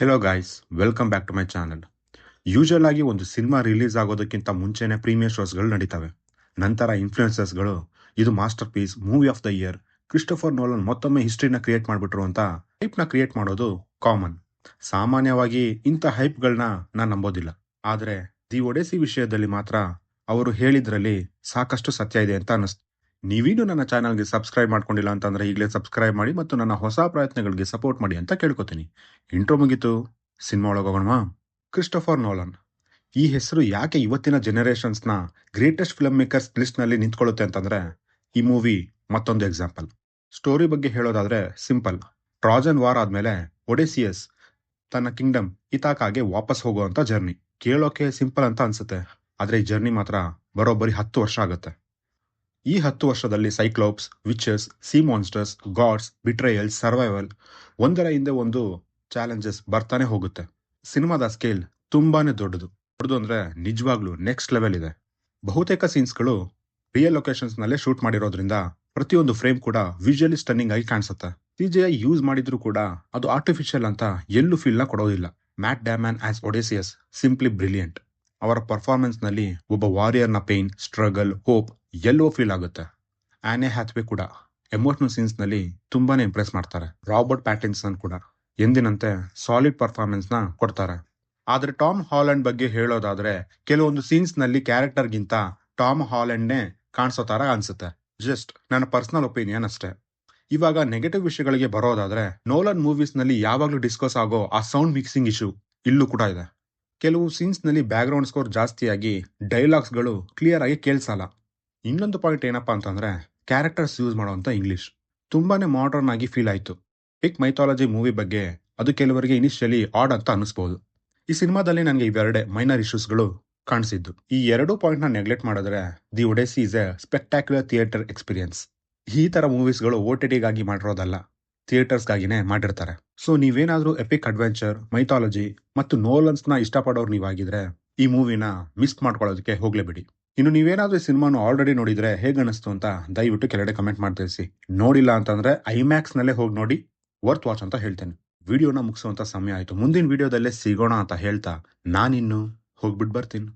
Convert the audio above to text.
Hello guys, welcome back to my channel. Usual ಆಗಿ ಒಂದು cinema release ಆಗೋದಕ್ಕಿಂತ ಮುಂಚೆನೆ premier ಶೋಸ್ಗಳು ನಡೀತವೆ. ನಂತರ ಇನ್ಫ್ಲುಯೆನ್ಸರ್ಸ್ಗಳು ಇದು masterpiece, movie of the year, Christopher Nolan ಮತ್ತೊಮ್ಮೆ ಹಿಸ್ಟ್ರಿನ ಕ್ರಿಯೇಟ್ ಮಾಡಿಬಿಟ್ರು ಅಂತ ಹೈಪ್ನ ಕ್ರಿಯೇಟ್ ಮಾಡೋದು ಕಾಮನ್. ಸಾಮಾನ್ಯವಾಗಿ ಇಂಥ ಹೈಪ್ಗಳನ್ನ ನಾನು ನಂಬೋದಿಲ್ಲ. ಆದರೆ ದಿ ಒಡೆಸಿ ವಿಷಯದಲ್ಲಿ ಮಾತ್ರ ಅವರು ಹೇಳಿದ್ರಲ್ಲಿ ಸಾಕಷ್ಟು ಸತ್ಯ ಇದೆ ಅಂತ ಅನ್ನಿಸ್ತು. ನೀವಿನ್ನೂ ನನ್ನ ಚಾನಲ್ಗೆ ಸಬ್ಸ್ಕ್ರೈಬ್ ಮಾಡ್ಕೊಂಡಿಲ್ಲ ಅಂತಂದ್ರೆ ಈಗಲೇ ಸಬ್ಸ್ಕ್ರೈಬ್ ಮಾಡಿ ಮತ್ತು ನನ್ನ ಹೊಸ ಪ್ರಯತ್ನಗಳಿಗೆ ಸಪೋರ್ಟ್ ಮಾಡಿ ಅಂತ ಕೇಳ್ಕೊತೀನಿ. ಇಂಟ್ರೋ ಮುಗೀತು, ಸಿನಿಮಾ ಒಳಗೆ ಹೋಗೋಣವಾ? ಕ್ರಿಸ್ಟೋಫರ್ ನೋಲನ್ ಈ ಹೆಸರು ಯಾಕೆ ಇವತ್ತಿನ ಜನರೇಷನ್ಸ್ನ ಗ್ರೇಟೆಸ್ಟ್ ಫಿಲ್ಮ್ ಮೇಕರ್ಸ್ ಲಿಸ್ಟ್ನಲ್ಲಿ ನಿಂತ್ಕೊಳ್ಳುತ್ತೆ ಅಂತಂದ್ರೆ ಈ ಮೂವಿ ಮತ್ತೊಂದು ಎಕ್ಸಾಂಪಲ್. ಸ್ಟೋರಿ ಬಗ್ಗೆ ಹೇಳೋದಾದ್ರೆ ಸಿಂಪಲ್. ಟ್ರಾಜನ್ ವಾರ್ ಆದ್ಮೇಲೆ ಒಡೆಸಿಯಸ್ ತನ್ನ ಕಿಂಗ್ಡಮ್ ಇತಾಕಾಗೆ ವಾಪಸ್ ಹೋಗುವಂತ ಜರ್ನಿ. ಕೇಳೋಕೆ ಸಿಂಪಲ್ ಅಂತ ಅನ್ಸುತ್ತೆ, ಆದ್ರೆ ಈ ಜರ್ನಿ ಮಾತ್ರ ಬರೋಬ್ಬರಿ 10 ವರ್ಷ ಆಗುತ್ತೆ. ಈ 10 ವರ್ಷದಲ್ಲಿ Cyclops, witches, sea monsters, gods, betrayal, survival ಒಂದರ ಹಿಂದೆ ಒಂದು ಚಾಲೆಂಜಸ್ ಬರ್ತಾನೆ ಹೋಗುತ್ತೆ. ಸಿನಿಮಾದ ಸ್ಕೇಲ್ ತುಂಬಾನೇ ದೊಡ್ಡದು ಅಂದ್ರೆ ನಿಜವಾಗ್ಲೂ ನೆಕ್ಸ್ಟ್ ಲೆವೆಲ್ ಇದೆ. ಬಹುತೇಕ ಸೀನ್ಸ್ಗಳು ರಿಯಲ್ ಲೊಕೇಶನ್ಸ್ ನಲ್ಲೇ ಶೂಟ್ ಮಾಡಿರೋದ್ರಿಂದ ಪ್ರತಿಯೊಂದು ಫ್ರೇಮ್ ಕೂಡ ವಿಜುವಲಿ ಸ್ಟನ್ನಿಂಗ್ ಆಗಿ ಕಾಣಿಸುತ್ತೆ. CGI ಯೂಸ್ ಮಾಡಿದ್ರು ಕೂಡ ಅದು ಆರ್ಟಿಫಿಷಿಯಲ್ ಅಂತ ಎಲ್ಲೂ ಫೀಲ್ ನ ಕೊಡೋದಿಲ್ಲ. Matt Damon as Odysseus simply brilliant. ಅವರ ಪರ್ಫಾರ್ಮೆನ್ಸ್ ನಲ್ಲಿ ಒಬ್ಬ ವಾರಿಯರ್ನ ಪೇನ್, ಸ್ಟ್ರಗಲ್, ಹೋಪ್ ಎಲ್ಲೋ ಫೀಲ್ ಆಗುತ್ತೆ. ಆನೆ ಹ್ಯಾಥ್ವೆ ಕೂಡ ಎಮೋಷನಲ್ ಸೀನ್ಸ್ ನಲ್ಲಿ ತುಂಬಾನೇ ಇಂಪ್ರೆಸ್ ಮಾಡ್ತಾರೆ. ರಾಬರ್ಟ್ ಪ್ಯಾಟಿನ್ಸನ್ ಕೂಡ ಎಂದಿನಂತೆ ಸಾಲಿಡ್ ಪರ್ಫಾರ್ಮೆನ್ಸ್ ನ ಕೊಡ್ತಾರೆ. ಆದ್ರೆ ಟಾಮ್ ಹಾಲೆಂಡ್ ಬಗ್ಗೆ ಹೇಳೋದಾದ್ರೆ ಕೆಲವೊಂದು ಸೀನ್ಸ್ ನಲ್ಲಿ ಕ್ಯಾರೆಕ್ಟರ್ ಗಿಂತ ಟಾಮ್ ಹಾಲೆಂಡ್ನೇ ಕಾಣಿಸೋ ತರ ಅನ್ಸುತ್ತೆ. ಜಸ್ಟ್ ನನ್ನ ಪರ್ಸನಲ್ ಒಪಿನಿಯನ್ ಅಷ್ಟೇ. ಇವಾಗ ನೆಗೆಟಿವ್ ವಿಷಯಗಳಿಗೆ ಬರೋದಾದ್ರೆ ನೋಲನ್ ಮೂವೀಸ್ ನಲ್ಲಿ ಯಾವಾಗ್ಲೂ ಡಿಸ್ಕಸ್ ಆಗೋ ಆ ಸೌಂಡ್ ಮಿಕ್ಸಿಂಗ್ ಇಶ್ಯೂ ಇಲ್ಲೂ ಕೂಡ ಇದೆ. ಕೆಲವು ಸೀನ್ಸ್ ನಲ್ಲಿ ಬ್ಯಾಕ್ ಗ್ರೌಂಡ್ ಸ್ಕೋರ್ ಜಾಸ್ತಿಯಾಗಿ ಡೈಲಾಗ್ಸ್ ಗಳು ಕ್ಲಿಯರ್ ಆಗಿ ಕೇಳಿಸಲ್ಲ. ಇನ್ನೊಂದು ಪಾಯಿಂಟ್ ಏನಪ್ಪಾ ಅಂತಂದ್ರೆ ಕ್ಯಾರೆಕ್ಟರ್ಸ್ ಯೂಸ್ ಮಾಡುವಂತ ಇಂಗ್ಲಿಷ್ ತುಂಬಾನೇ ಮಾಡರ್ನ್ ಆಗಿ ಫೀಲ್ ಆಯ್ತು. ಪಿಕ್ ಮೈಥಾಲಜಿ ಮೂವಿ ಬಗ್ಗೆ ಅದು ಕೆಲವರಿಗೆ ಇನಿಷಿಯಲಿ ಆಡ್ ಅಂತ ಅನಿಸ್ಬಹುದು. ಈ ಸಿನಿಮಾದಲ್ಲಿ ನನಗೆ ಇವೆರಡೇ ಮೈನರ್ ಇಶ್ಯೂಸ್ಗಳು ಕಾಣಿಸಿದ್ದು. ಈ ಎರಡು ಪಾಯಿಂಟ್ ನ ನೆಗ್ಲೆಕ್ಟ್ ಮಾಡಿದ್ರೆ the Odyssey is a spectacular theatre experience. ಈ ತರ ಮೂವೀಸ್ಗಳು OTT ಗಾಗಿ ಮಾಡಿರೋದಲ್ಲ, ಥಿಯೇಟರ್ಸ್ಗಾಗಿನೇ ಮಾಡಿರ್ತಾರೆ. ಸೊ ನೀವೇನಾದ್ರೂ ಎಪಿಕ್ ಅಡ್ವೆಂಚರ್, ಮೈಥಾಲಜಿ ಮತ್ತು ನೋಲನ್ಸ್ ನ ಇಷ್ಟಪಡೋರು ನೀವಾಗಿದ್ರೆ ಈ ಮೂವಿನ ಮಿಸ್ ಮಾಡ್ಕೊಳ್ಳೋದಕ್ಕೆ ಹೋಗ್ಲೇಬಿಡಿ. ಇನ್ನು ನೀವೇನಾದ್ರೂ ಈ ಸಿನಿಮಾನು ಆಲ್ರೆಡಿ ನೋಡಿದ್ರೆ ಹೇಗನ್ನಿಸ್ತು ಅಂತ ದಯವಿಟ್ಟು ಕೆಳಗಡೆ ಕಮೆಂಟ್ ಮಾಡಿ ತಿಳಿಸಿ. ನೋಡಿಲ್ಲ ಅಂತಂದ್ರೆ ಐಮ್ಯಾಕ್ಸ್ ನಲ್ಲೇ ಹೋಗಿ ನೋಡಿ, ವರ್ತ್ ವಾಚ್ ಅಂತ ಹೇಳ್ತೇನೆ. ವಿಡಿಯೋನ ಮುಗಿಸುವಂತ ಸಮಯ ಆಯ್ತು. ಮುಂದಿನ ವಿಡಿಯೋದಲ್ಲೇ ಸಿಗೋಣ ಅಂತ ಹೇಳ್ತಾ ನಾನಿನ್ನು ಹೋಗ್ಬಿಟ್ಟು ಬರ್ತೀನಿ.